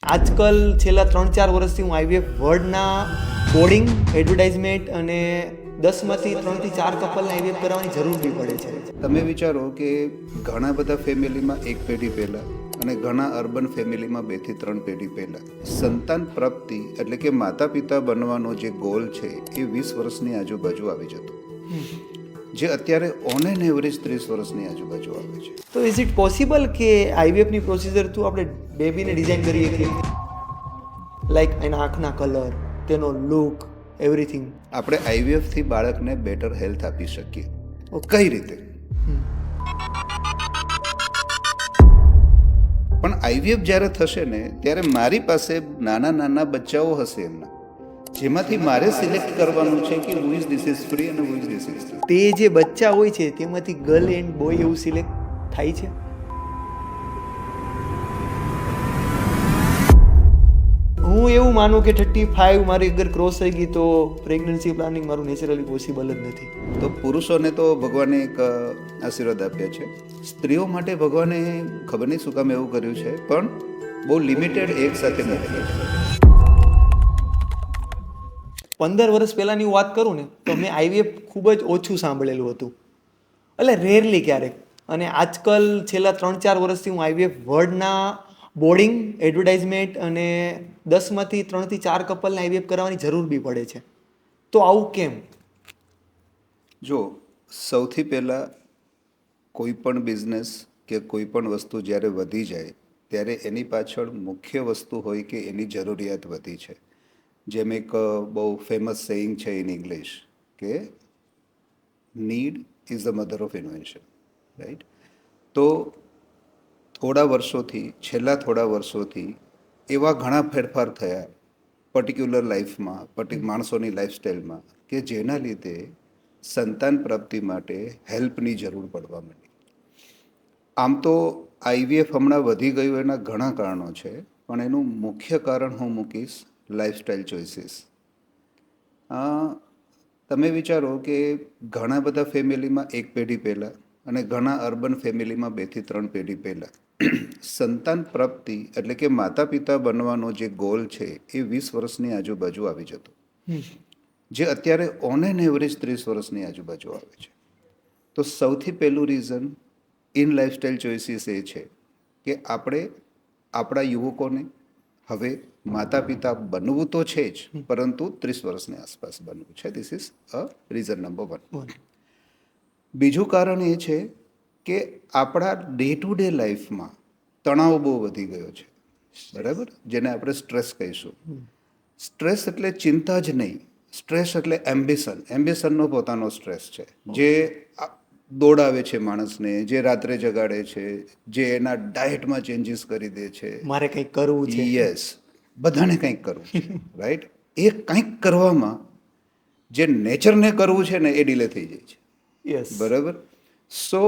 આજકાલ છેલ્લા 3-4 વર્ષથી હું આઈવીએફ વર્લ્ડના બોર્ડિંગ એડવર્ટાઇઝમેન્ટ અને 10માંથી 3 થી 4 કપલને આઈવીએફ કરાવવાની જરૂર બી પડે છે. તમે વિચારો કે ઘણા બધા ફેમિલીમાં એક પેઢી પહેલાં અને ઘણા અર્બન ફેમિલીમાં 2 થી 3 પેઢી પહેલાં સંતાન પ્રાપ્તિ એટલે કે માતા પિતા બનવાનો જે ગોલ છે એ 20 વર્ષની આજુબાજુ આવી જતો, જે અત્યારે ઓન એન એવરેજ 30 વર્ષની આજુબાજુ આવે છે. તો ઇઝ ઇટ પોસિબલ કે આઈવીએફની પ્રોસિજર થ્રુ આપણે બેબીને ડિઝાઇન કરીએ કે લાઈક એના આંખના કલર, તેનો લુક, એવરીથિંગ? આપણે આઈવીએફથી બાળકને બેટર હેલ્થ આપી શકીએ. કઈ રીતે? પણ આઈવીએફ જ્યારે થશે ને ત્યારે મારી પાસે નાના નાના બચ્ચાઓ હશે એમના, જેમાંથી મારે સિલેક્ટ કરવાનું છે કે who is this is free અને who is this is free. તે જે બચ્ચા હોય છે તેમાંથી ગર્લ એન્ડ બોય એવું સિલેક્ટ થાય છે? હું એવું માનું કે 35 મારી અગર ક્રોસ થઈ ગઈ તો પ્રેગ્નન્સી પ્લાનિંગ મારું નેચરલી પોસિબલ જ નથી. તો પુરુષોને તો ભગવાને એક આશીર્વાદ આપ્યા છે, સ્ત્રીઓ માટે ભગવાને ખબર નહીં શું કામ એવું કર્યું છે, પણ બહુ લિમિટેડ એક સાથે મૂકેલું છે. 15 વર્ષ પહેલાંની હું વાત કરું ને તો મેં આઈવીએફ ખૂબ જ ઓછું સાંભળેલું હતું, એટલે રેરલી ક્યારેક. અને આજકાલ છેલ્લા 3-4 વર્ષથી હું આઈવીએફ વર્લ્ડના બોર્ડિંગ એડવર્ટાઇઝમેન્ટ અને 10માંથી 3 થી 4 કપલને આઈવીએફ કરાવવાની જરૂર બી પડે છે. તો આવું કેમ? જો સૌથી પહેલાં કોઈ પણ બિઝનેસ કે કોઈ પણ વસ્તુ જ્યારે વધી જાય ત્યારે એની પાછળ મુખ્ય વસ્તુ હોય કે એની જરૂરિયાત વધી છે. જેમ એક બહુ ફેમસ સેઇંગ છે ઇન ઇંગ્લિશ કે need is the mother of invention, right? તો છેલ્લા થોડા વર્ષોથી એવા ઘણા ફેરફાર થયા પર્ટિક્યુલર લાઈફમાં, માણસોની લાઈફસ્ટાઈલમાં, કે જેના લીધે સંતાન પ્રાપ્તિ માટે હેલ્પની જરૂર પડવા માંડી. આમ તો આઈવીએફ હમણાં વધી ગયું એના ઘણા કારણો છે, પણ એનું મુખ્ય કારણ હું મૂકીશ લાઈફસ્ટાઈલ ચોઇસીસ. તમે વિચારો કે ઘણા બધા ફેમિલીમાં એક પેઢી પહેલાં અને ઘણા અર્બન ફેમિલીમાં 2 થી 3 પેઢી પહેલાં સંતાન પ્રાપ્તિ એટલે કે માતા પિતા બનવાનો જે ગોલ છે એ 20 વર્ષની આજુબાજુ આવી જતો, જે અત્યારે ઓન એન એવરેજ 30 વર્ષની આજુબાજુ આવે છે. તો સૌથી પહેલું રીઝન ઇન લાઈફસ્ટાઈલ ચોઇસીસ એ છે કે આપણે આપણા યુવકોને હવે માતા પિતા બનવું તો છે જ, પરંતુ 30 વર્ષની આસપાસ બનવું છે. This is a reason number 1. બીજું કારણ એ છે કે આપણા ડે ટુ ડે લાઈફમાં તણાવ બહુ વધી ગયો છે, બરાબર? જેને આપણે સ્ટ્રેસ કહીશું. સ્ટ્રેસ એટલે ચિંતા જ નહીં, સ્ટ્રેસ એટલે એમ્બિશનનો પોતાનો સ્ટ્રેસ છે, જે દોડાવે છે માણસને, જે રાત્રે જગાડે છે, જે એના ડાયટમાં ચેન્જીસ કરી દે છે. મારે કંઈક કરવું છે. યસ, બધાને કંઈક કરવું છે, રાઈટ? એ કંઈક કરવામાં જે નેચરને કરવું છે ને એ ડિલે થઈ જાય છે. યસ, બરાબર? So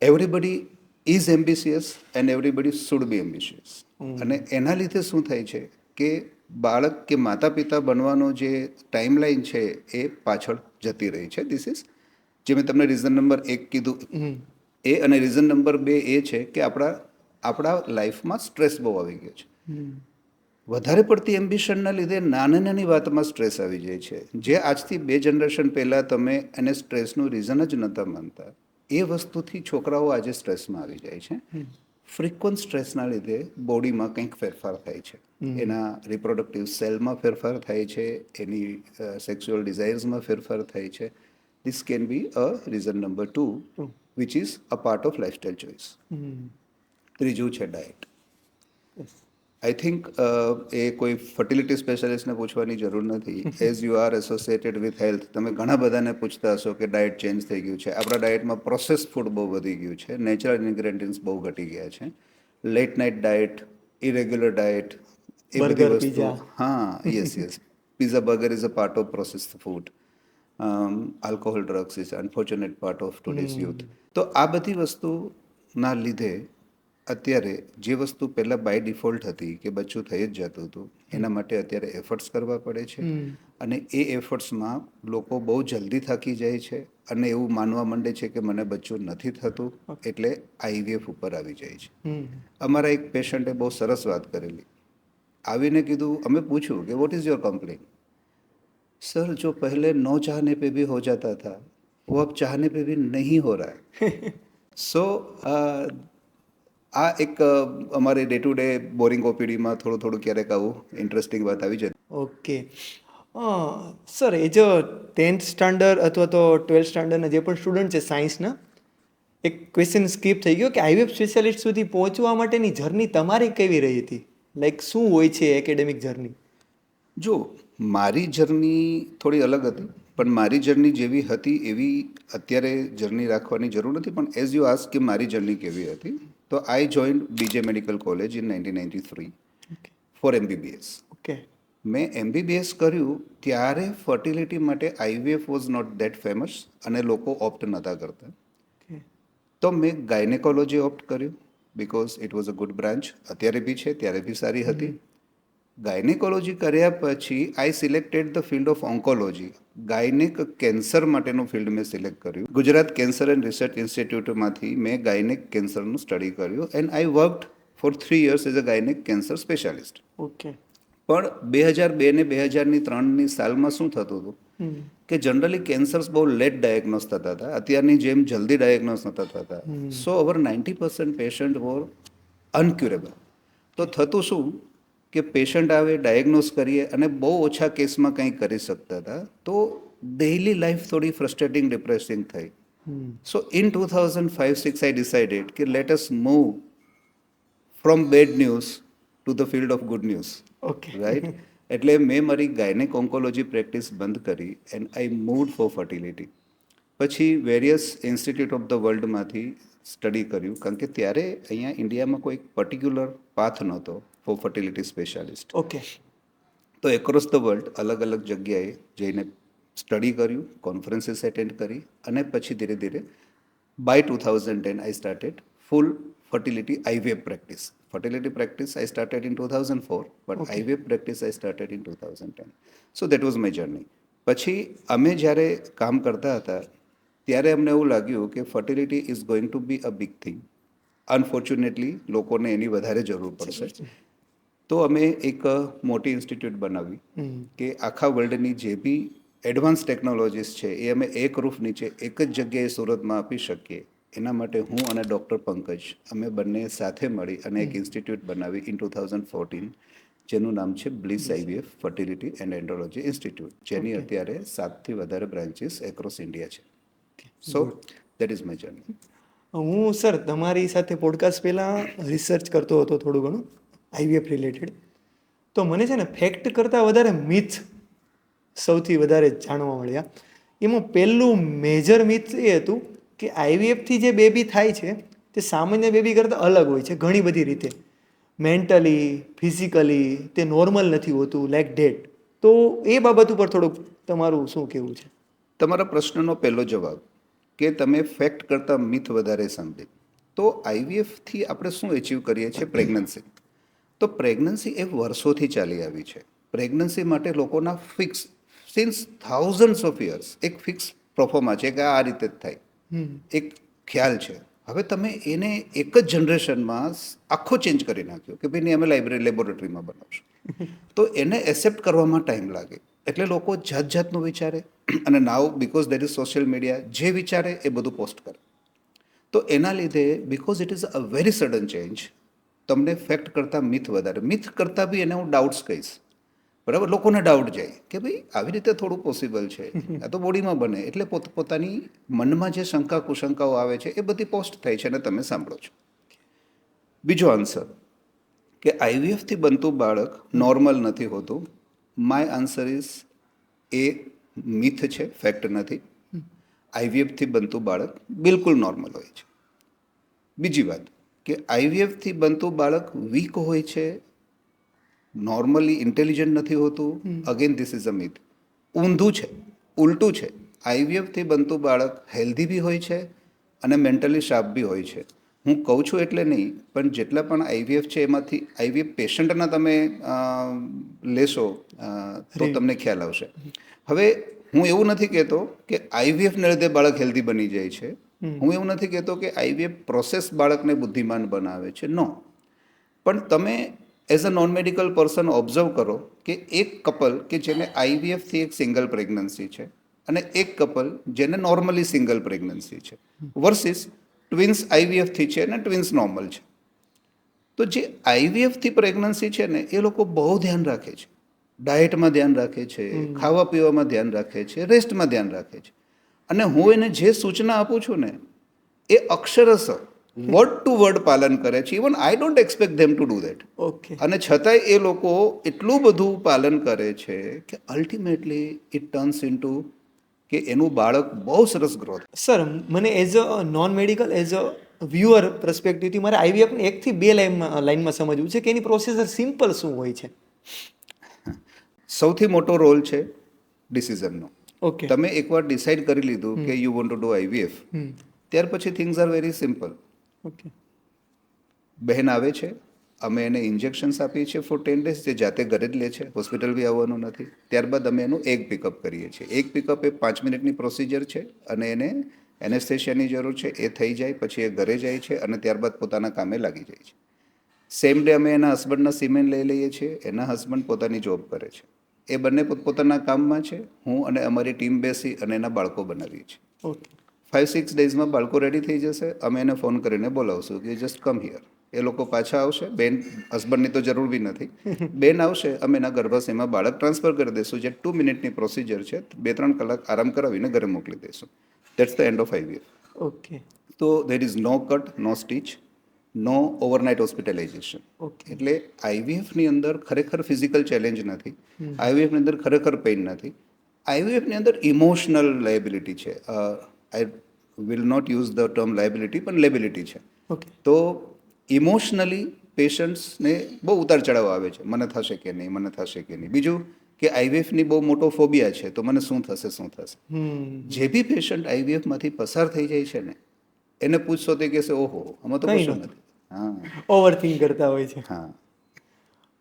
everybody is ambitious and everybody should be ambitious. અને એના લીધે શું થાય છે કે બાળક કે માતા પિતા બનવાનો જે ટાઈમલાઈન છે એ પાછળ જતી રહી છે. ધીસ ઇઝ જે મેં તમને રીઝન નંબર 1 કીધું એ, અને રીઝન નંબર 2 એ છે કે આપણા લાઈફમાં સ્ટ્રેસ બહુ આવી ગયો છે. વધારે પડતી એમ્બિશનના લીધે નાની નાની વાતમાં સ્ટ્રેસ આવી જાય છે, જે આજથી 2 જનરેશન પહેલાં તમે એને સ્ટ્રેસનું રીઝન જ નહોતા માનતા. એ વસ્તુથી છોકરાઓ આજે સ્ટ્રેસમાં આવી જાય છે. ફ્રિક્વન્ટ સ્ટ્રેસના લીધે બોડીમાં કંઈક ફેરફાર થાય છે, એના રિપ્રોડક્ટિવ સેલમાં ફેરફાર થાય છે, એની સેક્સ્યુઅલ ડિઝાયર્સમાં ફેરફાર થાય છે. This can be a reason number 2 which is a part of lifestyle choice. ત્રીજું છે ડાયટ. આઈ થિંક એ કોઈ ફર્ટિલિટી સ્પેશિયાલિસ્ટને પૂછવાની જરૂર નથી. As you are associated with health, તમે ઘણા બધાને પૂછતા હશો કે ડાયટ ચેન્જ થઈ ગયું છે. આપણા ડાયટમાં પ્રોસેસ ફૂડ બહુ વધી ગયું છે, નેચરલ ઇન્ગ્રેડિયન્ટ્સ બહુ ઘટી ગયા છે. Late night diet, irregular diet, એ બધી વસ્તુ. હા, yes. Pizza burger is a part of processed food. Alcohol drugs is unfortunate part of today's youth. તો આ બધી વસ્તુના લીધે અત્યારે જે વસ્તુ પહેલાં બાય ડિફોલ્ટ હતી કે બચ્ચું થઈ જ જતું હતું, એના માટે અત્યારે એફર્ટ્સ કરવા પડે છે. અને એ એફર્ટ્સમાં લોકો બહુ જલ્દી થાકી જાય છે અને એવું માનવા માંડે છે કે મને બચ્ચું નથી થતું, એટલે આઈવીએફ ઉપર આવી જાય છે. અમારા એક પેશન્ટે બહુ સરસ વાત કરેલી आवीने कीधुं, અમે પૂછ્યું કે what is your complaint? Sir जो पहले 9 चाहने पे भी हो जाता था वो अब चाहने पे भी नहीं हो रहा है. સો આ એક અમારે ડે ટુ ડે બોરિંગ ઓપીડીમાં થોડું થોડું ક્યારેક આવું ઇન્ટરેસ્ટિંગ વાત આવી જતી. ઓકે. સર એજ અ 10th સ્ટાન્ડર્ડ અથવા તો 12th સ્ટાન્ડર્ડના જે પણ સ્ટુડન્ટ છે સાયન્સના, એક ક્વેશ્ચન સ્કીપ થઈ ગયો કે આઈવીએફ સ્પેશિયાલિસ્ટ સુધી પહોંચવા માટેની જર્ની તમારી કેવી રહી હતી? લાઈક શું હોય છે એકેડેમિક જર્ની? જો મારી જર્ની થોડી અલગ હતી, પણ મારી જર્ની જેવી હતી એવી અત્યારે જર્ની રાખવાની જરૂર નથી. પણ એઝ યુ આસ્ક કે મારી જર્ની કેવી હતી, તો I joined BJ medical college in 1993 for MBBS. Okay. મેં એમબીબીએસ કર્યું ત્યારે ફર્ટિલિટી માટે IVF was not that famous અને લોકો ઓપ્ટ નહોતા કરતા. તો મેં ગાયનેકોલોજી ઓપ્ટ કર્યું because it was a good branch. અત્યારે બી છે, ત્યારે બી સારી હતી. ગાયનેકોલોજી કર્યા પછી I selected the field of oncology. Gynaec cancer માટેનું ફિલ્ડ મેં સિલેક્ટ કર્યું. ગુજરાત કેન્સર એન્ડ રિસર્ચ ઇન્સ્ટિટ્યૂટમાંથી મેં ગાયનેક કેન્સરનું સ્ટડી કર્યું and I worked for 3 years as a gynaec cancer specialist. Okay. પણ 2002 ને 2003ની સાલમાં શું થતું હતું કે જનરલી કેન્સર્સ બહુ લેટ ડાયગ્નોસ થતા હતા, અત્યારની જેમ જલ્દી ડાયગ્નોસ નહોતા થતા. So over 90% patient were incurable. તો થતું શું કે પેશન્ટ આવે, ડાયગ્નોસ કરીએ અને બહુ ઓછા કેસમાં કંઈ કરી શકતા હતા. તો ડેઇલી લાઈફ થોડી ફ્રસ્ટ્રેટિંગ, ડિપ્રેસિંગ થઈ. સો ઇન 2005-06 આઈ ડિસાઇડેડ કે let us move from bad news to the field of good news. Okay. Right. એટલે મેં મારી ગાયનેક ઓન્કોલોજી પ્રેક્ટિસ બંધ કરી and I moved for fertility. પછી વેરિયસ ઇન્સ્ટિટ્યૂટ ઓફ ધ વર્લ્ડમાંથી study કર્યું, કારણ કે ત્યારે અહીંયા ઇન્ડિયામાં કોઈ પર્ટિક્યુલર પાથ નહોતો ફોર ફર્ટિલિટી સ્પેશિયાલિસ્ટ. ઓકે. તો એક્રોસ ધ વર્લ્ડ અલગ અલગ જગ્યાએ જઈને સ્ટડી કર્યું, કોન્ફરન્સીસ એટેન્ડ કરી અને પછી ધીરે ધીરે by 2010 I started full fertility IVF practice. Fertility practice I started in 2004, but Okay. IVF practice I started in 2010. So that was my journey. પછી અમે જ્યારે કામ કરતા હતા ત્યારે અમને એવું લાગ્યું કે fertility is going to be a big thing. Unfortunately લોકોને એની વધારે જરૂર પડશે. તો અમે એક મોટી ઇન્સ્ટિટ્યૂટ બનાવી કે આખા વર્લ્ડની જે બી એડવાન્સ ટેકનોલોજીસ છે એ અમે એક રૂફ નીચે એક જ જગ્યાએ સુરતમાં આપી શકીએ. એના માટે હું અને ડૉક્ટર પંકજ અમે બંને સાથે મળી અને એક ઇન્સ્ટિટ્યૂટ બનાવી ઇન 2014, જેનું નામ છે bliss IVF fertility and andrology institute, જેની અત્યારે 7થી વધારે બ્રાન્ચીસ એક્રોસ ઇન્ડિયા છે. So that is my journey. હું સર તમારી સાથે પોડકાસ્ટ પહેલાં રિસર્ચ કરતો હતો થોડું ઘણું આઈવીએફ રિલેટેડ. તો મને છે ને ફેક્ટ કરતાં વધારે મિથ સૌથી વધારે જાણવા મળ્યા. એમાં પહેલું મેજર મિથ એ હતું કે આઈવીએફથી જે બેબી થાય છે તે સામાન્ય બેબી કરતાં અલગ હોય છે ઘણી બધી રીતે. મેન્ટલી, ફિઝિકલી તે નોર્મલ નથી હોતું, લાઈક ડેટ. તો એ બાબત ઉપર થોડુંક તમારું શું કહેવું છે? તમારા પ્રશ્નનો પહેલો જવાબ કે તમે ફેક્ટ કરતાં મિથ વધારે સાંભળી. તો આઈવીએફથી આપણે શું એચીવ કરીએ છીએ? પ્રેગ્નન્સી. તો પ્રેગ્નન્સી એ વર્ષોથી ચાલી આવી છે. પ્રેગ્નન્સી માટે લોકોના fix since thousands of years એક ફિક્સ પ્રોફોર્મા છે કે આ રીતે જ થાય, એક ખ્યાલ છે. હવે તમે એને એક જ જનરેશનમાં આખો ચેન્જ કરી નાખ્યો કે ભાઈ નહીં અમે લેબોરેટરીમાં બનાવશું. તો એને એક્સેપ્ટ કરવામાં ટાઈમ લાગે. એટલે લોકો જાત જાતનું વિચારે અને now because that is social media, જે વિચારે એ બધું પોસ્ટ કરે. તો એના લીધે because it is a very sudden change, તમને ફેક્ટ કરતાં મિથ વધારે. મિથ કરતાં બી એને હું ડાઉટ્સ કહીશ. બરાબર, લોકોને ડાઉટ જાય કે ભાઈ આવી રીતે થોડું પોસિબલ છે, આ તો બોડીમાં બને. એટલે પોતાની મનમાં જે શંકા કુશંકાઓ આવે છે એ બધી પોસ્ટ થાય છે અને તમે સાંભળો છો. બીજો આન્સર કે આઈવીએફથી બનતું બાળક નોર્મલ નથી હોતું. My answer is A myth છે, ફેક્ટ નથી. આઈવીએફથી બનતું બાળક બિલકુલ નોર્મલ હોય છે. બીજી વાત કે આઈવીએફથી બનતું બાળક વીક હોય છે, નોર્મલી ઇન્ટેલિજન્ટ નથી હોતું. Again this is a myth. ઊંધું છે, ઉલટું છે. આઈવીએફથી બનતું બાળક હેલ્ધી બી હોય છે અને મેન્ટલી શાર્પ બી હોય છે. હું કહું છું એટલે નહીં, પણ જેટલા પણ આઈવીએફ છે એમાંથી આઈવીએફ પેશન્ટના તમે લેશો તો તમને ખ્યાલ આવશે. હવે હું એવું નથી કહેતો કે આઈવીએફને લીધે બાળક હેલ્ધી બની જાય છે. હું એવું નથી કહેતો કે આઈવીએફ પ્રોસેસ બાળકને બુદ્ધિમાન બનાવે છે. નો. પણ તમે as a non medical person observe કરો કે એક કપલ કે જેને આઈવીએફથી એક સિંગલ પ્રેગ્નન્સી છે અને એક કપલ જેને નોર્મલી સિંગલ પ્રેગ્નન્સી છે વર્સિસ ટ્વિન્સ આઈવીએફથી છે અને ટ્વિન્સ નોર્મલ છે. તો જે આઈવીએફથી પ્રેગ્નન્સી છે ને એ લોકો બહુ ધ્યાન રાખે છે, ડાયટમાં ધ્યાન રાખે છે, ખાવા પીવામાં ધ્યાન રાખે છે, રેસ્ટમાં ધ્યાન રાખે છે. અને હું એને જે સૂચના આપું છું ને એ અક્ષરશ વર્ડ ટુ વર્ડ પાલન કરે છે. Even I don't expect them to do that. Okay. અને છતાંય એ લોકો એટલું બધું પાલન કરે છે કે અલ્ટિમેટલી ઇટ ટર્ન્સ ઇન્ટુ કે એનું બાળક બહુ સરસ ગ્રોથ. સર, મને as a non medical as a viewer પર્સપેક્ટિવથી મારે આઈવીએફને 1 થી 2 લાઈનમાં સમજવું છે કે એની પ્રોસેસર સિમ્પલ શું હોય છે. સૌથી મોટો રોલ છે ડિસિઝનનો. ઓકે. તમે એકવાર ડિસાઇડ કરી લીધું કે you want to do IVF, ત્યાર પછી things are very simple. Okay. બહેન આવે છે, અમે એને ઇન્જેક્શન્સ આપીએ છીએ ફોર 10 days, જે જાતે ઘરે જ લે છે, હોસ્પિટલ બી આવવાનું નથી. ત્યારબાદ અમે એનું એક પિકઅપ કરીએ છીએ. એક પિકઅપ એ 5 મિનિટની પ્રોસિજર છે અને એને એનેસ્થેશિયાની જરૂર છે. એ થઈ જાય પછી એ ઘરે જાય છે અને ત્યારબાદ પોતાના કામે લાગી જાય છે. સેમ ડે અમે એના હસબન્ડના સિમેન લઈ લઈએ છીએ. એના હસબન્ડ પોતાની જોબ કરે છે. એ બંને પોતપોતાના કામમાં છે. હું અને અમારી ટીમ બેસી અને એના બાળકો બનાવીએ છીએ. ઓકે. 5-6 ડેઝમાં બાળકો રેડી થઈ જશે. અમે એને ફોન કરીને બોલાવશું કે જસ્ટ કમ હિયર. એ લોકો પાછા આવશે. બેન, હસબન્ડની તો જરૂર બી નથી. બેન આવશે, અમે એના ગર્ભાશયમાં બાળક ટ્રાન્સફર કરી દઈશું. જે 2 મિનિટની પ્રોસિજર છે. 2-3 કલાક આરામ કરાવીને ઘરે મોકલી દઈશું. That's the end of IVF. Okay. તો there is no cut, no stitch, no overnight hospitalization. Okay. એટલે આઈવીએફની અંદર ખરેખર ફિઝિકલ ચેલેન્જ નથી. આઈવીએફની અંદર ખરેખર પેઇન નથી. આઈવીએફની અંદર ઇમોશનલ લાયબિલિટી છે. I will not use the term liability, પણ લેબિલિટી છે. ઓકે. તો ઇમોશનલી પેશન્ટ્સને બહુ ઉતાર ચઢાવ આવે છે. મને થશે કે નહીં, મને થશે કે નહીં. બીજું કે આઈવીએફની બહુ મોટો ફોબિયા છે, તો મને શું થશે, શું થશે. જે બી પેશન્ટ આઈવીએફમાંથી પસાર થઈ જાય છે ને એને પૂછશો તે કહેશે ઓહો આમાં તો કંઈ કશું નથી. નથી. હા ઓવરથિંક કરતા હોય છે. હા.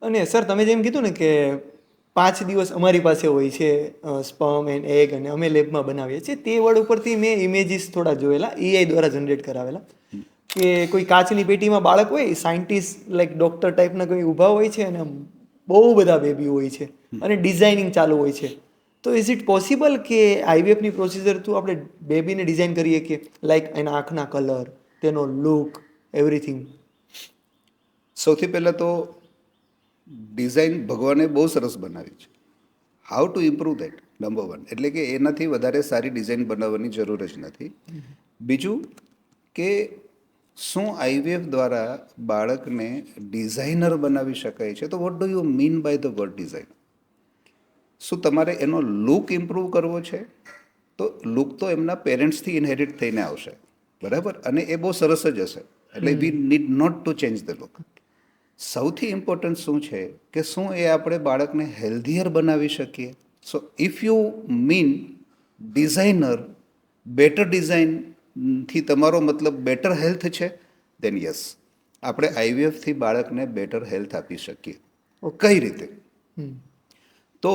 અને સર, તમે જેમ કીધું ને કે 5 દિવસ અમારી પાસે હોય છે સ્પર્મ એન્ડ એગ, અને અમે લેબમાં બનાવીએ છીએ. તે વર્ડ ઉપરથી મેં ઇમેજીસ થોડા જોયેલા, એઆઈ દ્વારા જનરેટ કરાવેલા, કે કોઈ કાચની પેટીમાં બાળક હોય, સાયન્ટિસ્ટ લાઈક ડોક્ટર ટાઈપના કોઈ ઊભા હોય છે અને બહુ બધા બેબી હોય છે અને ડિઝાઇનિંગ ચાલુ હોય છે. તો ઇઝ ઇટ પોસિબલ કે આઈવીએફની પ્રોસિજર થ્રુ આપણે બેબીને ડિઝાઇન કરીએ કે લાઈક એના આંખના કલર, તેનો લુક, એવરીથિંગ? સૌથી પહેલાં તો ડિઝાઇન ભગવાને બહુ સરસ બનાવી છે. How to improve that, number 1. એટલે કે એનાથી વધારે સારી ડિઝાઇન બનાવવાની જરૂર જ નથી. બીજું કે શું આઈવીએફ દ્વારા બાળકને ડિઝાઇનર બનાવી શકાય છે? તો what do you mean by the word design? શું તમારે એનો લુક ઇમ્પ્રૂવ કરવો છે? તો લુક તો એમના પેરેન્ટ્સથી ઇનહેરિટ થઈને આવશે, બરાબર? અને એ બહુ સરસ જ હશે. એટલે we need not to change the look. સૌથી ઇમ્પોર્ટન્ટ શું છે કે શું એ આપણે બાળકને હેલ્ધીયર બનાવી શકીએ? So if you mean designer, better ડિઝાઇનથી તમારો મતલબ બેટર હેલ્થ છે, દેન યસ, આપણે આઈવીએફથી બાળકને બેટર હેલ્થ આપી શકીએ. કઈ રીતે? તો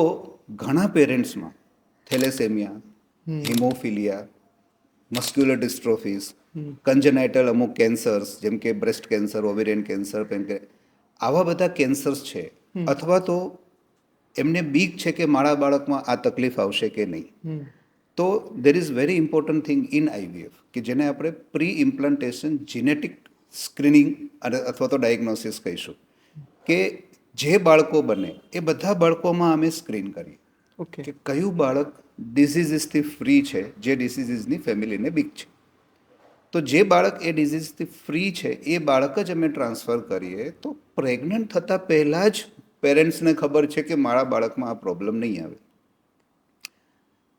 ઘણા પેરેન્ટ્સમાં થેલેસેમિયા, હિમોફિલિયા, મસ્ક્યુલર ડિસ્ટ્રોફીઝ, કન્જેનાઇટલ અમુક કેન્સર્સ જેમ કે બ્રેસ્ટ કેન્સર, ઓવેરિયન કેન્સર, આવા બધા કેન્સર્સ છે. અથવા તો એમને બીક છે કે મારા બાળકમાં આ તકલીફ આવશે કે નહીં. તો there is very important thing in IVF કે જેને આપણે પ્રી ઇમ્પ્લાન્ટેશન જીનેટિક સ્ક્રીનિંગ અને અથવા તો ડાયગ્નોસિસ કહીશું. કે જે બાળકો બને એ બધા બાળકોમાં અમે સ્ક્રીન કરીએ ઓકે. કે કયું બાળક ડિસીઝીસથી ફ્રી છે, જે ડિસીઝીસની ફેમિલીને બીક છે. તો જે બાળક એ ડિઝીઝથી ફ્રી છે એ બાળક જ અમે ટ્રાન્સફર કરીએ તો પ્રેગ્નન્ટ થતાં પહેલાં જ પેરેન્ટ્સને ખબર છે કે મારા બાળકમાં આ પ્રોબ્લેમ નહીં આવે.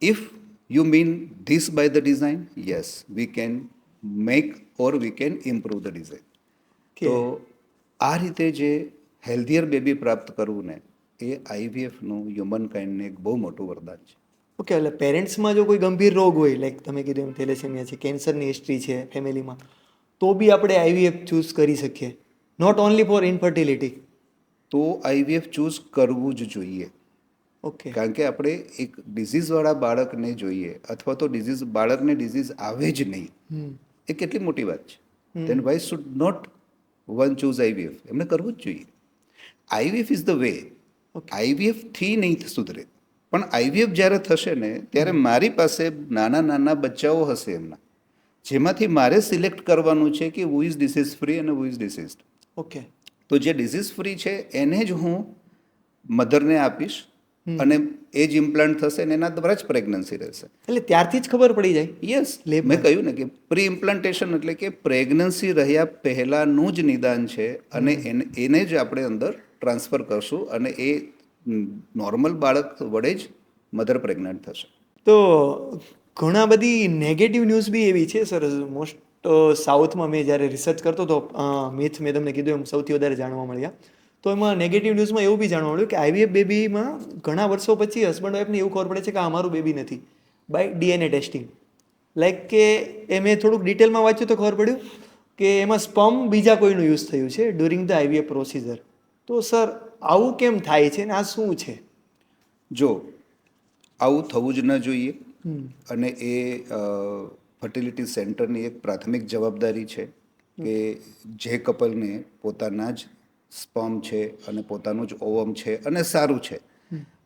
If you mean this by the design, yes, we can make or we can improve the design. તો આ રીતે જે હેલ્ધીયર બેબી પ્રાપ્ત કરવું ને એ આઈવીએફનું હ્યુમન કાઇન્ડને એક બહુ મોટું વરદાન છે. ઓકે. એટલે પેરેન્ટ્સમાં જો કોઈ ગંભીર રોગ હોય, લાઈક તમે કીધું એમ થેલેસેમિયા છે, કેન્સરની હિસ્ટ્રી છે ફેમિલીમાં, તો બી આપણે આઈવીએફ ચૂઝ કરી શકીએ, નોટ ઓનલી ફોર ઇનફર્ટિલિટી? તો આઈવીએફ ચૂઝ કરવું જ જોઈએ. ઓકે. કારણ કે આપણે એક ડિઝીઝવાળા બાળકને જોઈએ અથવા તો બાળકને ડિઝીઝ આવે જ નહીં, એ કેટલી મોટી વાત છે. Then why should not one choose IVF? એમને કરવું જ જોઈએ. IVF is the way. IVF થી નહીં સુધરે, પણ આઈવીએફ જ્યારે થશે ને ત્યારે મારી પાસે નાના નાના બચ્ચાઓ હશે એમના, જેમાંથી મારે સિલેક્ટ કરવાનું છે કે હુ ઇઝ ડિસીઝ ફ્રી અને હુ ઇઝ ડિસીઝડ. ઓકે. તો જે ડિસીઝ ફ્રી છે એને જ હું મધરને આપીશ અને એ જ ઇમ્પ્લાન્ટ થશે ને એના દ્વારા જ પ્રેગ્નન્સી રહેશે. એટલે ત્યારથી જ ખબર પડી જાય. યસ, મેં કહ્યું ને કે પ્રી ઇમ્પ્લાન્ટેશન એટલે કે પ્રેગ્નન્સી રહ્યા પહેલાંનું જ નિદાન છે અને એને જ આપણે અંદર ટ્રાન્સફર કરશું અને એ નોર્મલ બાળક વડે જ મધર પ્રેગ્નન્ટ થશે. તો ઘણા બધી નેગેટિવ ન્યૂઝ બી એવી છે સર. મોસ્ટ સાઉથમાં મેં જ્યારે રિસર્ચ કરતો હતો, મિથ મેં તમને કીધું એમ સૌથી વધારે જાણવા મળ્યા. તો એમાં નેગેટિવ ન્યૂઝમાં એવું બી જાણવા મળ્યું કે આઈવીએફ બેબીમાં ઘણા વર્ષો પછી હસબન્ડ વાઈફને એવું ખબર પડે છે કે આ અમારું બેબી નથી, બાય ડીએનએ ટેસ્ટિંગ. લાઈક કે એ મેં થોડુંક ડિટેલમાં વાંચ્યું તો ખબર પડ્યું કે એમાં સ્પર્મ બીજા કોઈનું યુઝ થયું છે ડ્યુરિંગ ધ આઈવીએફ પ્રોસિજર. તો સર આવું કેમ થાય છે ને આ શું છે? જો આવું થવું જ ન જોઈએ અને એ ફર્ટિલિટી સેન્ટરની એક પ્રાથમિક જવાબદારી છે કે જે કપલને પોતાના જ સ્પર્મ છે અને પોતાનું જ ઓવમ છે અને સારું છે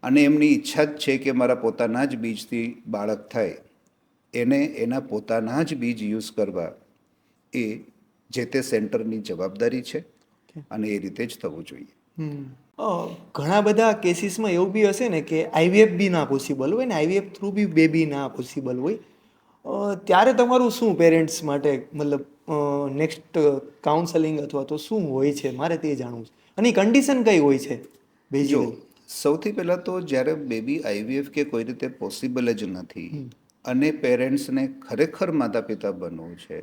અને એમની ઈચ્છા જ છે કે મારા પોતાના જ બીજથી બાળક થાય, એને એના પોતાના જ બીજ યુઝ કરવા એ જે તે સેન્ટરની જવાબદારી છે અને એ રીતે જ થવું જોઈએ. ઘણા બધા કેસીસમાં એવું બી હશે ને કે આઈવીએફ બી ના પોસિબલ હોય ને આઈવીએફ થ્રુ બી બેબી ના પોસિબલ હોય. ત્યારે તમારું શું પેરેન્ટ્સ માટે મતલબ નેક્સ્ટ કાઉન્સેલિંગ અથવા તો શું હોય છે, મારે તે જાણવું છે. અને કન્ડિશન કઈ હોય છે જો બેઝિકલી? સૌથી પહેલાં તો જ્યારે બેબી આઈવીએફ કે કોઈ રીતે પોસિબલ જ નથી અને પેરેન્ટ્સને ખરેખર માતા પિતા બનવું છે,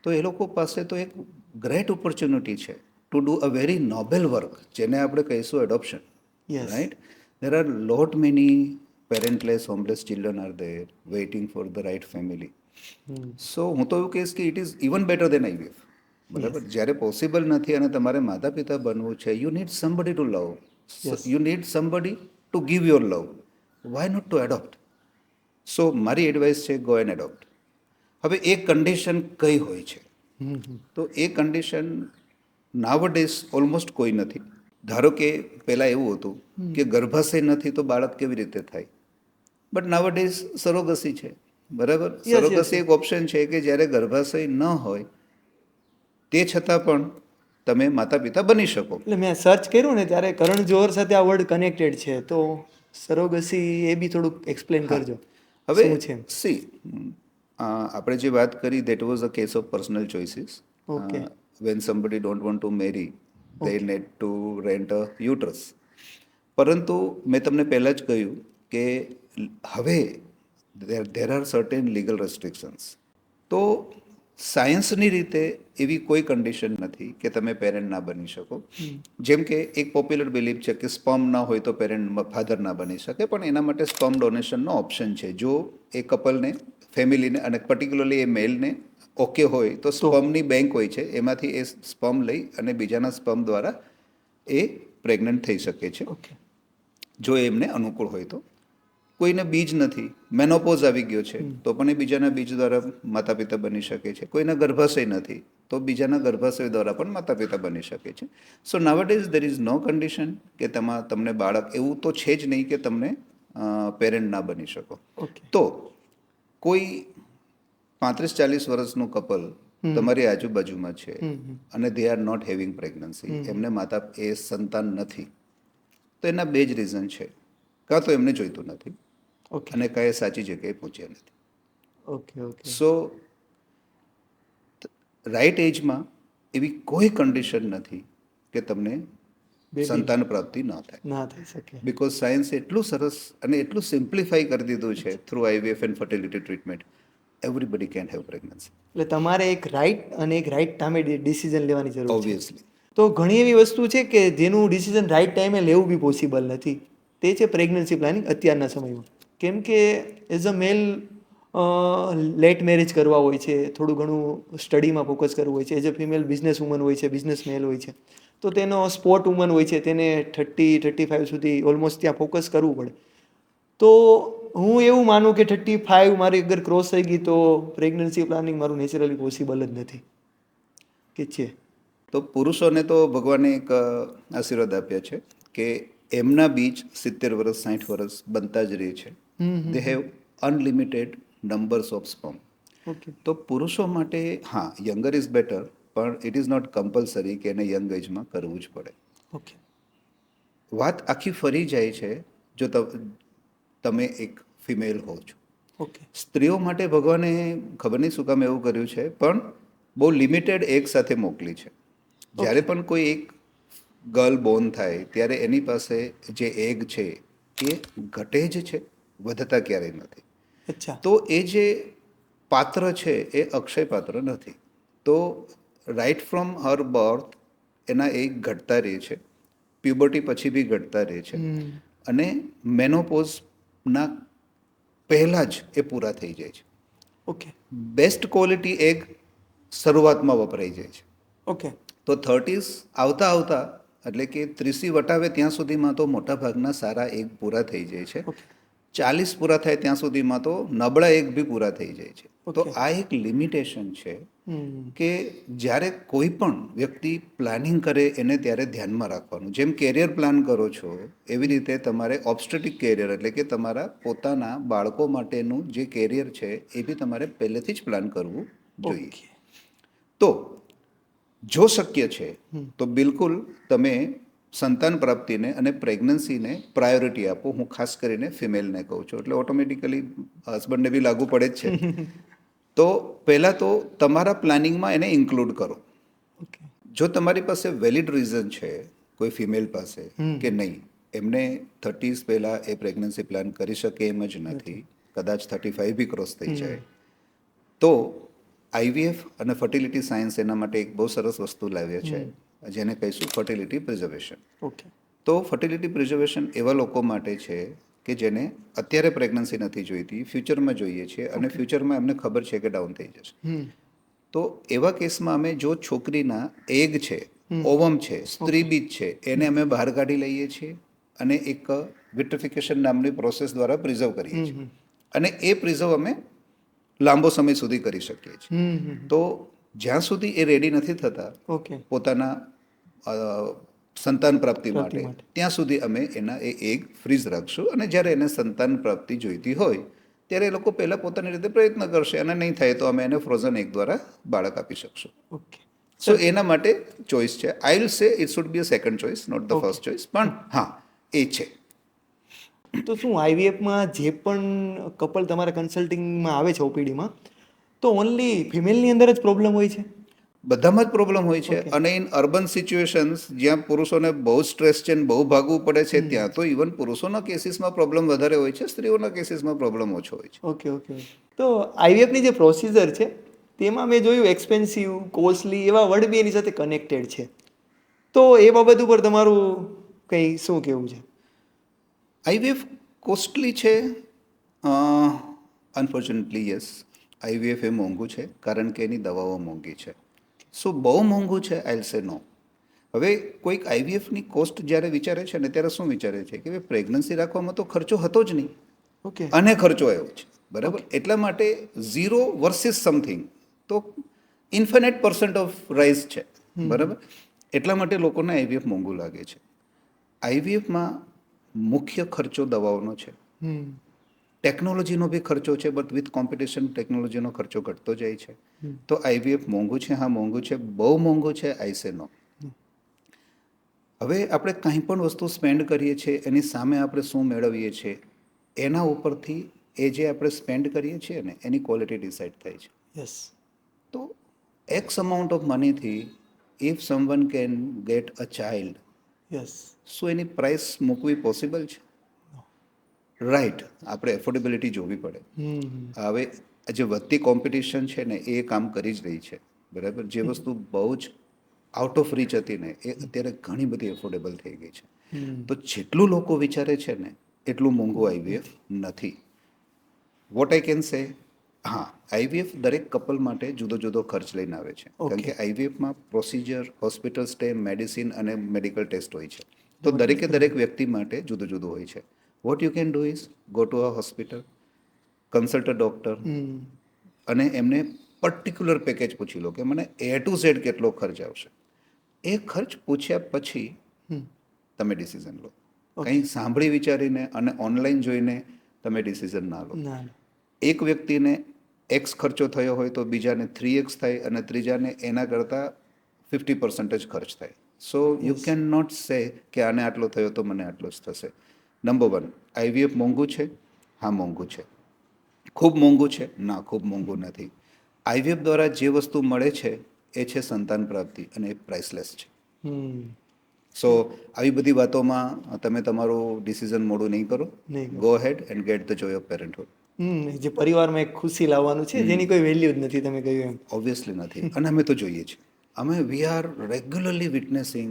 તો એ લોકો પાસે તો એક ગ્રેટ ઓપોર્ચ્યુનિટી છે to do a very noble work, જેને આપણે કહીશું adoption. Yes. Right? There are lot many parentless homeless children are there waiting for the right family. So હું તો એવું કહીશ કે it is even better than IVF. બરાબર? જ્યારે પોસિબલ નથી અને તમારે માતા પિતા બનવું છે, you need somebody to love, you need somebody to give your love. Why not to adopt? So મારી એડવાઇસ છે, ગો એન્ડ એડોપ્ટ. હવે એ કન્ડિશન કઈ હોય છે? તો એ કન્ડિશન નાવડેઝ ઓલમોસ્ટ કોઈ નથી. ધારો કે પહેલાં એવું હતું કે ગર્ભાશય નથી તો બાળક કેવી રીતે થાય, બટ નાવડેઝ સરોગસી છે. બરાબર? સરોગસી એક ઓપ્શન છે કે જ્યારે ગર્ભાશય ન હોય તે છતાં પણ તમે માતા પિતા બની શકો. એટલે મેં સર્ચ કર્યું ને ત્યારે કરણ જોહર સાથે આ વર્ડ કનેક્ટેડ છે, તો સરોગસી એ બી થોડુંક એક્સપ્લેન કરજો હવે શું છે. સી આપણે જે વાત કરી that was a case of personal choices. Okay. When somebody don't want to marry they need to rent a uterus. પરંતુ મેં તમને પહેલાં જ કહ્યું કે હવે there are certain legal restrictions. તો સાયન્સની રીતે એવી કોઈ કન્ડિશન નથી કે તમે પેરેન્ટ ના બની શકો. જેમ કે એક પોપ્યુલર બિલીફ છે કે સ્પર્મ ના હોય તો પેરેન્ટ ફાધર ના બની શકે, પણ એના માટે સ્પર્મ ડોનેશનનો ઓપ્શન છે. જો એ કપલને, ફેમિલીને અને પર્ટિક્યુલરલી એ મેલને ઓકે હોય તો સ્પર્મની બેંક હોય છે, એમાંથી એ સ્પર્મ લઈ અને બીજાના સ્પર્મ દ્વારા એ પ્રેગ્નન્ટ થઈ શકે છે, ઓકે. જો એમને અનુકૂળ હોય તો. કોઈને બીજ નથી, મેનોપોઝ આવી ગયો છે, તો પણ એ બીજાના બીજ દ્વારા માતા પિતા બની શકે છે. કોઈના ગર્ભાશય નથી તો બીજાના ગર્ભાશય દ્વારા પણ માતા પિતા બની શકે છે. સો નાવડેઝ દેર ઇઝ નો કન્ડિશન કે તમને બાળક, એવું તો છે જ નહીં કે તમને પેરેન્ટ ના બની શકો. ઓકે. તો કોઈ 35-40 વર્ષનું કપલ તમારી આજુબાજુમાં છે અને they are not having pregnancy, એમને એ સંતાન નથી, તો એના બે જ રીઝન છે. કાં તો એમને જોઈતું નથી ઓકે. અને કાંઈ સાચી જગ્યાએ પહોંચ્યા નથી. ઓકે. ઓકે. સો રાઈટ એજમાં એવી કોઈ કન્ડિશન નથી કે તમને સંતાન પ્રાપ્તિ ન થાય. ના થઈ શકે. બિકોઝ સાયન્સ એટલું સરસ અને એટલું સિમ્પ્લિફાઈ કરી દીધું છે through IVF and fertility treatment. Everybody can have pregnancy. એટલે તમારે એક રાઈટ અને એક રાઈટ ટાઈમે ડિસિઝન લેવાની જરૂર છે. ઓબ્વિયસલી. તો ઘણી એવી વસ્તુ છે કે જેનું ડિસિઝન રાઈટ ટાઈમે લેવું બી પોસિબલ નથી. તે છે પ્રેગ્નન્સી પ્લાનિંગ અત્યારના સમયમાં. કેમ કે as a male late marriage કરવા હોય છે, થોડું ઘણું સ્ટડીમાં ફોકસ કરવું હોય છે. As a female business woman હોય છે, બિઝનેસ મેલ હોય છે, તો તેનો સ્પોર્ટ વુમન હોય છે, તેને 30-35 સુધી ઓલમોસ્ટ ત્યાં ફોકસ કરવું પડે. તો હું એવું માનું કે 35 મારી અગર ક્રોસ થઈ ગઈ તો પ્રેગ્નન્સી પ્લાનિંગ મારું નેચરલી પોસિબલ જ નથી કે છે. તો પુરુષોને તો ભગવાને એક આશીર્વાદ આપ્યા છે કે એમના બીજ 70 વર્ષ 60 વર્ષ બનતા જ રહે છે. They have unlimited numbers of sperm. Okay. તો પુરુષો માટે હા યંગર ઇઝ બેટર, પણ ઇટ ઇઝ નોટ કમ્પલસરી કે એને યંગ એજમાં કરવું જ પડે. ઓકે. વાત આખી ફરી જાય છે જો તમે એક ફિમેલ હો છો. ઓકે. સ્ત્રીઓ માટે ભગવાને ખબર નહીં શું કામ એવું કર્યું છે, પણ બહુ લિમિટેડ એગ સાથે મોકલી છે. જ્યારે પણ કોઈ એક ગર્લ બોર્ન થાય ત્યારે એની પાસે જે એગ છે એ ઘટે જ છે, વધતા ક્યારેય નથી. અચ્છા. તો એ જે પાત્ર છે એ અક્ષય પાત્ર નથી. તો રાઇટ ફ્રોમ હર બર્થ એના એગ ઘટતા રહે છે, પ્યુબર્ટી પછી બી ઘટતા રહે છે, અને મેનોપોઝના પહેલાં જ એ પૂરા થઈ જાય છે. ઓકે. બેસ્ટ ક્વોલિટી એગ શરૂઆતમાં વપરાઈ જાય છે. ઓકે. તો 30s આવતા આવતા એટલે કે 30 વટાવે ત્યાં સુધીમાં તો મોટા ભાગના સારા એગ પૂરા થઈ જાય છે. ઓકે. 40 પૂરા થાય ત્યાં સુધીમાં તો નબળા એગ બી પૂરા થઈ જાય છે. તો ઓકે. આ એક લિમિટેશન છે હમ. કે જ્યારે કોઈ પણ વ્યક્તિ પ્લાનિંગ કરે એને ત્યારે ધ્યાનમાં રાખવાનું. જેમ કેરિયર પ્લાન કરો છો એવી રીતે તમારે ઓબ્સ્ટેટિક કેરિયર એટલે કે તમારા પોતાના બાળકો માટેનું જે કેરિયર છે એ બી તમારે પહેલેથી જ પ્લાન કરવું જોઈએ. ઓકે. તો જો શક્ય છે તો બિલકુલ તમે સંતાન પ્રાપ્તિને અને પ્રેગ્નન્સીને પ્રાયોરિટી આપો. હું ખાસ કરીને ફિમેલને કહું છું, એટલે ઓટોમેટિકલી હસબન્ડને બી લાગુ પડે જ છે. તો પહેલાં તો તમારા પ્લાનિંગમાં એને ઇન્ક્લુડ કરો. ઓકે. જો તમારી પાસે વેલિડ રીઝન છે કોઈ ફિમેલ પાસે કે નહીં એમને 30s પહેલાં એ પ્રેગ્નન્સી પ્લાન કરી શકે એમ જ નથી, કદાચ 35 બી ક્રોસ થઈ જાય, તો આઈવીએફ અને ફર્ટિલિટી સાયન્સ એના માટે એક બહુ સરસ વસ્તુ લાવ્યા છે જેને કહીશું ફર્ટિલિટી પ્રિઝર્વેશન. ઓકે. તો ફર્ટિલિટી પ્રિઝર્વેશન એવા લોકો માટે છે કે જેને અત્યારે પ્રેગ્નન્સી નથી જોઈતી, ફ્યુચરમાં જોઈએ છે, અને ફ્યુચરમાં એમને ખબર છે કે ડાઉન થઈ જશે. તો એવા કેસમાં અમે જો છોકરીના એગ છે, ઓવમ છે, સ્ત્રીબીજ છે, એને અમે બહાર કાઢી લઈએ છીએ અને એક વિટ્રિફિકેશન નામની પ્રોસેસ દ્વારા પ્રિઝર્વ કરીએ છીએ, અને એ પ્રિઝર્વ અમે લાંબો સમય સુધી કરી શકીએ છીએ. તો જ્યાં સુધી એ રેડી નથી થતા ઓકે. પોતાના સંતાન પ્રાપ્તિ માટે, ત્યાં સુધી અમે એના એ એગ ફ્રીઝ રાખશું, અને જ્યારે એને સંતાન પ્રાપ્તિ જોઈતી હોય ત્યારે એ લોકો પહેલાં પોતાની રીતે પ્રયત્ન કરશે, અને નહીં થાય તો અમે એને ફ્રોઝન એગ દ્વારા બાળક આપી શકશું. ઓકે. સો એના માટે ચોઇસ છે. I will say it should be a second choice, not the first choice, પણ હા એ છે. તો શું આઈવીએફમાં જે પણ કપલ તમારા કન્સલ્ટિંગમાં આવે છે ઓપીડીમાં, તો ઓનલી ફિમેલની અંદર જ પ્રોબ્લેમ હોય છે? બધામાં જ પ્રોબ્લેમ હોય છે, અને ઇન અર્બન સિચ્યુએશન્સ જ્યાં પુરુષોને બહુ સ્ટ્રેસ છે ને બહુ ભાગવું પડે છે ત્યાં તો ઇવન પુરુષોના કેસીસમાં પ્રોબ્લેમ વધારે હોય છે, સ્ત્રીઓના કેસીસમાં પ્રોબ્લેમ ઓછો હોય છે. ઓકે. ઓકે. તો આઈવીએફની જે પ્રોસિજર છે તેમાં મેં જોયું એક્સપેન્સિવ, કોસ્ટલી એવા વર્ડ બી એની સાથે કનેક્ટેડ છે. તો એ બાબત ઉપર તમારું કંઈ શું કહેવું છે? આઈવીએફ કોસ્ટલી છે? Unfortunately yes. આઈવીએફ એ મોંઘું છે કારણ કે એની દવાઓ મોંઘી છે. શું બહુ મોંઘું છે? આઈ વિલ સે નો. હવે કોઈક આઈવીએફની કોસ્ટ જ્યારે વિચારે છે ને ત્યારે શું વિચારે છે કે ભાઈ પ્રેગ્નન્સી રાખવામાં તો ખર્ચો હતો જ નહીં, ઓકે. અને ખર્ચો આવ્યો છે, બરાબર? એટલા માટે 0 વર્સિસ સમથિંગ તો ઇન્ફિનિટ પર્સન્ટ ઓફ રાઇઝ છે, બરાબર? એટલા માટે લોકોને આઈવીએફ મોંઘું લાગે છે. આઈવીએફમાં મુખ્ય ખર્ચો દવાઓનો છે, ટેકનોલોજીનો બી ખર્ચો છે, બટ વિથ કોમ્પિટિશન ટેકનોલોજીનો ખર્ચો ઘટતો જાય છે. તો આઈવીએફ મોંઘું છે? હા મોંઘું છે. બહુ મોંઘું છે? આઈ સે નો. હવે આપણે કંઈ પણ વસ્તુ સ્પેન્ડ કરીએ છીએ એની સામે આપણે શું મેળવીએ છીએ એના ઉપરથી એ જે આપણે સ્પેન્ડ કરીએ છીએ ને એની ક્વોલિટી ડિસાઇડ થાય છે. યસ. તો એક્સ અમાઉન્ટ ઓફ મનીથી if someone can get a child, yes. શું એની પ્રાઇસ મૂકવી પોસિબલ છે? રાઈટ. આપણે એફોર્ડેબિલિટી જોવી પડે. હવે જે વધતી કોમ્પિટિશન છે ને એ કામ કરી જ રહી છે, બરાબર? જે વસ્તુ બહુ જ આઉટ ઓફ રીચ હતી ને એ અત્યારે ઘણી બધી એફોર્ડેબલ થઈ ગઈ છે. તો જેટલું લોકો વિચારે છે ને એટલું મોંઘું આઈવીએફ નથી. વોટ આઈ કેન સે, હા આઈવીએફ દરેક કપલ માટે જુદો જુદો ખર્ચ લઈને આવે છે, કારણ કે આઈવીએફમાં પ્રોસિજર, હોસ્પિટલ સ્ટે, મેડિસિન અને મેડિકલ ટેસ્ટ હોય છે. તો દરેકે દરેક વ્યક્તિ માટે જુદું જુદું હોય છે. What you can do is go to a hospital, consult a doctor, અને એમને પર્ટિક્યુલર પેકેજ પૂછી લો કે મને A to Z કેટલો ખર્ચ આવશે. એ ખર્ચ પૂછ્યા પછી હમ. તમે ડિસિઝન લો. Okay. કંઈ સાંભળી વિચારીને અને ઓનલાઈન જોઈને તમે ડિસિઝન ના લો. ના એક વ્યક્તિને એક્સ ખર્ચો થયો હોય તો બીજાને 3x થાય અને ત્રીજાને એના કરતાં 50% ખર્ચ થાય. So you Yes. Can not say કે આને આટલો થયો તો મને આટલો જ થશે. નંબર 1, આઈવીએફ મોંઘું છે? હા, મોંઘું છે. ખૂબ મોંઘું છે? ના, ખૂબ મોંઘું નથી. આઈવીએફ દ્વારા જે વસ્તુ મળે છે એ છે સંતાન પ્રાપ્તિ, અને એ પ્રાઇસલેસ છે. હમ સો આવી બધી વાતોમાં તમે તમારું ડિસિઝન મોડું નહીં કરો. નહીં go ahead and get the joy of parenthood. જે પરિવારમાં એક ખુશી લાવવાનું છે જેની કોઈ વેલ્યુ જ નથી, તમે કહ્યું એમ. ઓબ્વિયસલી નથી. અને અમે તો જોઈએ છીએ. અમે we are regularly વિટનેસિંગ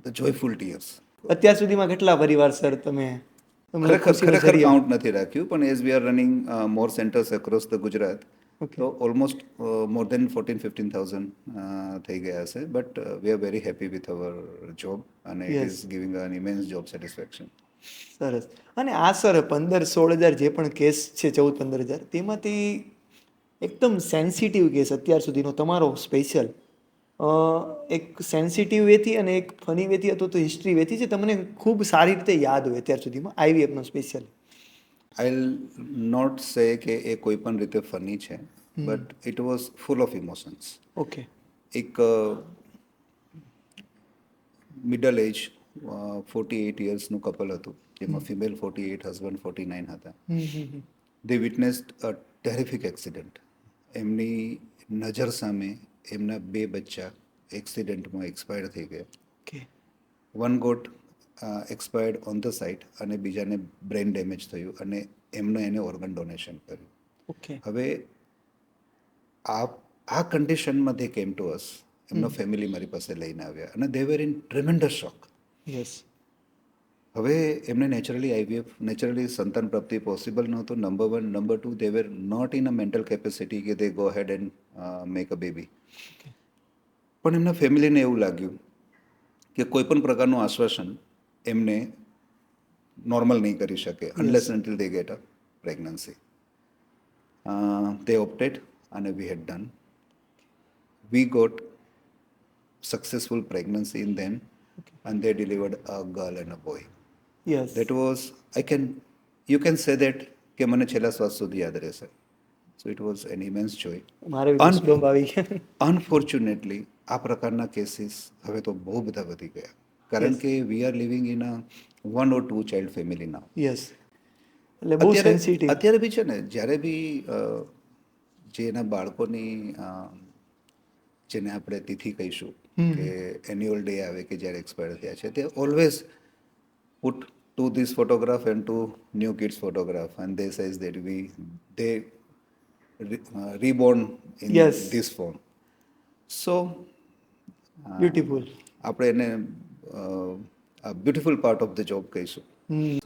the joyful tears. અત્યાર સુધીમાં કેટલા પરિવાર સર તમે તમને ખુશીનો ખરેખર જરિયો? કાઉન્ટ નથી રાખ્યું, પણ as we are running more centers across the Gujarat, Okay. તો ઓલમોસ્ટ મોર દેન 14,000-15,000 થઈ ગયા હશે. But we are very happy with our job, અને it Yes. Is giving an immense job satisfaction. સરસ. અને આ સર 15-16 હજાર જે પણ કેસ છે, 14-15 હજાર, તેમાંથી એકદમ સેન્સિટિવ કેસ અત્યાર સુધીનો તમારો સ્પેશિયલ, એક સેન્સિટિવ વેથી અને એક ફની વેથી અથવા તો હિસ્ટ્રી વેથી જે તમને ખૂબ સારી રીતે યાદ હોય અત્યાર સુધીમાં આઈવીએફનો સ્પેશિયલ. આઈ નોટ સે કે એ કોઈ પણ રીતે ફની છે, but it was full of emotions. Okay. એક મિડલ એજ 48 યર્સનું કપલ હતું, જેમાં ફિમેલ 48, હસબન્ડ 49 હતા. દે વિટનેસ્ડ અ ટેરિફિક એક્સિડન્ટ. એમની નજર સામે એમના 2 બચ્ચા એક્સિડન્ટમાં એક્સપાયર થઈ ગયા. Okay. One got expired on the site, અને બીજાને બ્રેઇન ડેમેજ થયું, અને એને ઓર્ગન ડોનેશન કર્યું. ઓકે. હવે આ કન્ડિશનમાં દે કેમ ટુ અસ. એમનો ફેમિલી મારી પાસે લઈને આવ્યા, અને they were in tremendous shock. Yes. હવે એમને નેચરલી સંતાન પ્રાપ્તિ પોસિબલ નહોતું, number 1. Number 2, they were not in a mental capacity કે they go ahead and make a baby. પણ એમના ફેમિલીને એવું લાગ્યું કે કોઈ પણ પ્રકારનું આશ્વાસન એમને નોર્મલ નહીં કરી શકે unless until they get a pregnancy. They opted, and we had done. We got successful pregnancy in them, and they delivered a girl and a boy. Yes. That was, you can say that કે મને છેલ્લા શ્વાસ સુધી યાદ રહેશે. So it was an immense joy. મારે ગૂસબમ્પ આવી ગયા. Unfortunately, આ પ્રકારના કેસીસ હવે તો બહુ બધા વધી ગયા, કારણ કે we are living in a 1 or 2 child family now. Yes. એટલે બહુ સેન્સિટિવ. અત્યારે બી છે ને, જ્યારે બી જે એના બાળકોની જેને આપણે તિથિ કહીશું કે એન્યુઅલ ડે આવે કે જ્યારે એક્સપાયર થયા છે, તે always put to this photograph and to new kids photograph, and they says that they reborn in Yes. This form. So beautiful. આપણે એને beautiful part of the job કહીશું.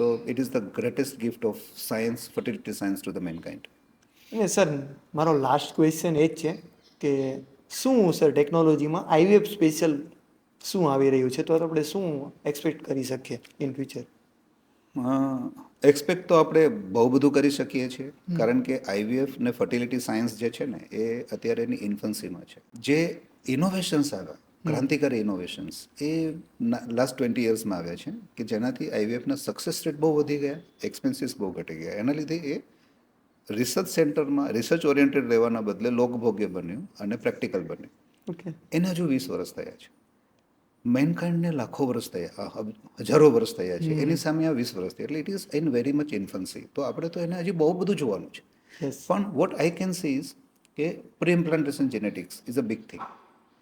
So it is the greatest gift of science, fertility science, to the mankind. અને sir મારો last question એ જ છે કે શું sir ટેકનોલોજીમાં આઈવીએફ સ્પેશિયલ શું આવી રહ્યું છે, તો આપણે શું એક્સપેક્ટ કરી શકીએ ઇન ફ્યુચર? એક્સપેક્ટ તો આપણે બહુ બધું કરી શકીએ છીએ, કારણ કે આઈવીએફ ને ફર્ટિલિટી સાયન્સ જે છે ને, એ અત્યારે એની ઇન્ફન્સીમાં છે. જે ઇનોવેશન્સ આવ્યા, ક્રાંતિકારી ઇનોવેશન્સ, એ લાસ્ટ 20 યર્સમાં આવ્યા છે, કે જેનાથી આઈવીએફના સક્સેસ રેટ બહુ વધી ગયા, એક્સપેન્સીસ બહુ ઘટી ગયા. એના લીધે એ રિસર્ચ સેન્ટરમાં રિસર્ચ ઓરિએન્ટેડ રહેવાના બદલે લોકભોગ્ય બન્યું અને પ્રેક્ટિકલ બન્યું. ઓકે. એને હજુ 20 વર્ષ થયા છે. મેનકાઇન્ડને લાખો વર્ષ થયા, હજારો વર્ષ થયા છે, એની સામે આ 20 વર્ષ થયા. એટલે it is in very much infancy. તો આપણે તો એને હજી બહુ બધું જોવાનું છે. યસ. પણ what I can see is કે pre implantation genetics is a big thing.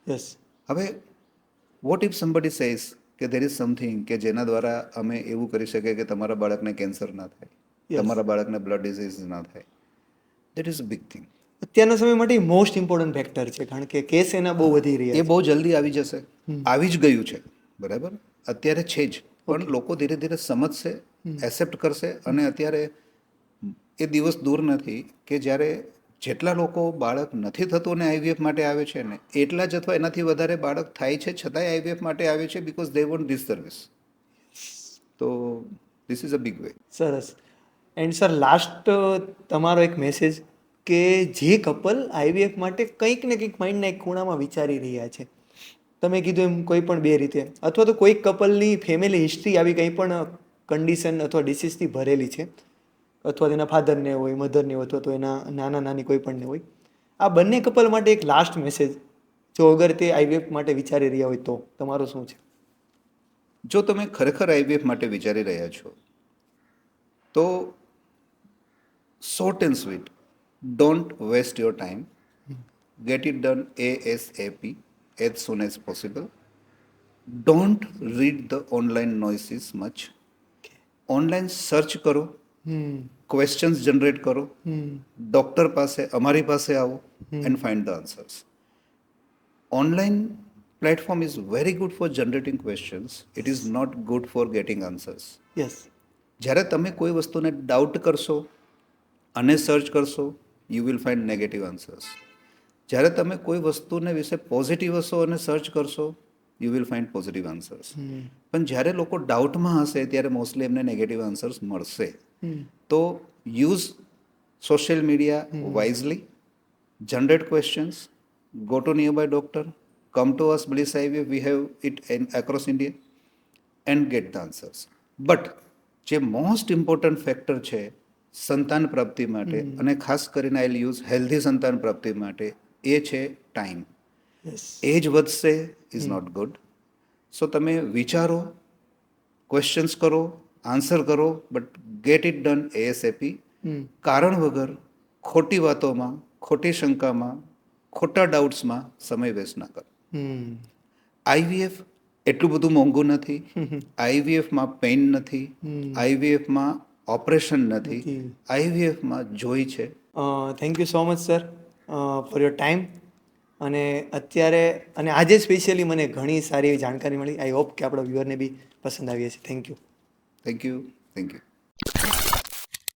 Yes. હવે વોટ ઇફ સમબડી સેઝ કે દેર ઇઝ સમથિંગ કે જેના દ્વારા અમે એવું કરી શકીએ કે તમારા બાળકને કેન્સર ના થાય, Yes. તમારા બાળકને બ્લડ ડિઝીઝ ના થાય. That is a big thing. અત્યારના સમય માટે મોસ્ટ ઇમ્પોર્ટન્ટ ફેક્ટર છે, કારણ કે કેસ એના બહુ વધી રહ્યા એ છે. બહુ જલ્દી આવી જશે, આવી જ ગયું છે, બરાબર, અત્યારે છે જ. પણ લોકો ધીરે ધીરે સમજશે, એક્સેપ્ટ કરશે, અને અત્યારે એ દિવસ દૂર નથી કે જ્યારે જેટલા લોકો બાળક નથી થતું અને આઈવીએફ માટે આવે છે ને, એટલા જ અથવા એનાથી વધારે બાળક થાય છે છતાંય આઈવીએફ માટે આવે છે, because they want this service. તો this is a big way. સરસ. એન્ડ સર લાસ્ટ તમારો એક મેસેજ કે જે કપલ આઈવીએફ માટે કંઈક ને કંઈક માઇન્ડના એક ખૂણામાં વિચારી રહ્યા છે, તમે કીધું એમ કોઈ પણ બે રીતે, અથવા તો કોઈક કપલની ફેમિલી હિસ્ટ્રી આવી કંઈ પણ કન્ડિશન અથવા ડિસીઝથી ભરેલી છે, અથવા તેના ફાધરને હોય, મધરને હોય, અથવા તો એના નાના નાની કોઈ પણને હોય, આ બંને કપલ માટે એક લાસ્ટ મેસેજ, જો અગર તે આઈવીએફ માટે વિચારી રહ્યા હોય તો તમારું શું છે? જો તમે ખરેખર આઈવીએફ માટે વિચારી રહ્યા છો તો short and sweet, don't waste your time, get it done ASAP, as soon as possible. Don't read the online noises much. Online search કરો, ક્વેશ્ચન્સ જનરેટ કરો, ડૉક્ટર પાસે, અમારી પાસે આવો and find the answers. Online platform is very good for generating questions, it is not good for getting answers. Yes. જ્યારે તમે કોઈ વસ્તુને ડાઉટ કરશો અને સર્ચ કરશો, you will find negative answers. જ્યારે તમે કોઈ વસ્તુને વિશે પોઝિટિવ હશો અને સર્ચ કરશો, you will find positive answers. પણ જ્યારે લોકો ડાઉટમાં હશે ત્યારે મોસ્ટલી એમને નેગેટિવ આન્સર્સ મળશે. તો use social media wisely, generate questions, go to nearby doctor, come to us Bliss IVF, we have it across India, and get the answers. But જે most important factor છે સંતાન પ્રાપ્તિ માટે, અને ખાસ કરીને આઈ યુઝ હેલ્ધી સંતાન પ્રાપ્તિ માટે, એ છે ટાઈમ. એજ વધશે ઇઝ નોટ ગુડ. સો તમે વિચારો, ક્વેશ્ચન્સ કરો, આન્સર કરો, but gate it done ASAP. કારણ વગર ખોટી વાતોમાં, ખોટી શંકામાં, ખોટા ડાઉટ્સમાં સમય વેસ્ટ ના કરો. આઈવીએફ એટલું બધું મોંઘું નથી, આઈવીએફમાં પેઇન નથી, આઈવીએફમાં ઓપરેશન નથી, આઈવીએફમાં જોય છે. Thank you so much sir for your time. અને અત્યારે અને આજે સ્પેશિયલી મને ઘણી સારી એવી જાણકારી મળી. આઈ હોપ કે આપણા વ્યુઅરને બી પસંદ આવી હશે. Thank you. Thank you. Thank you.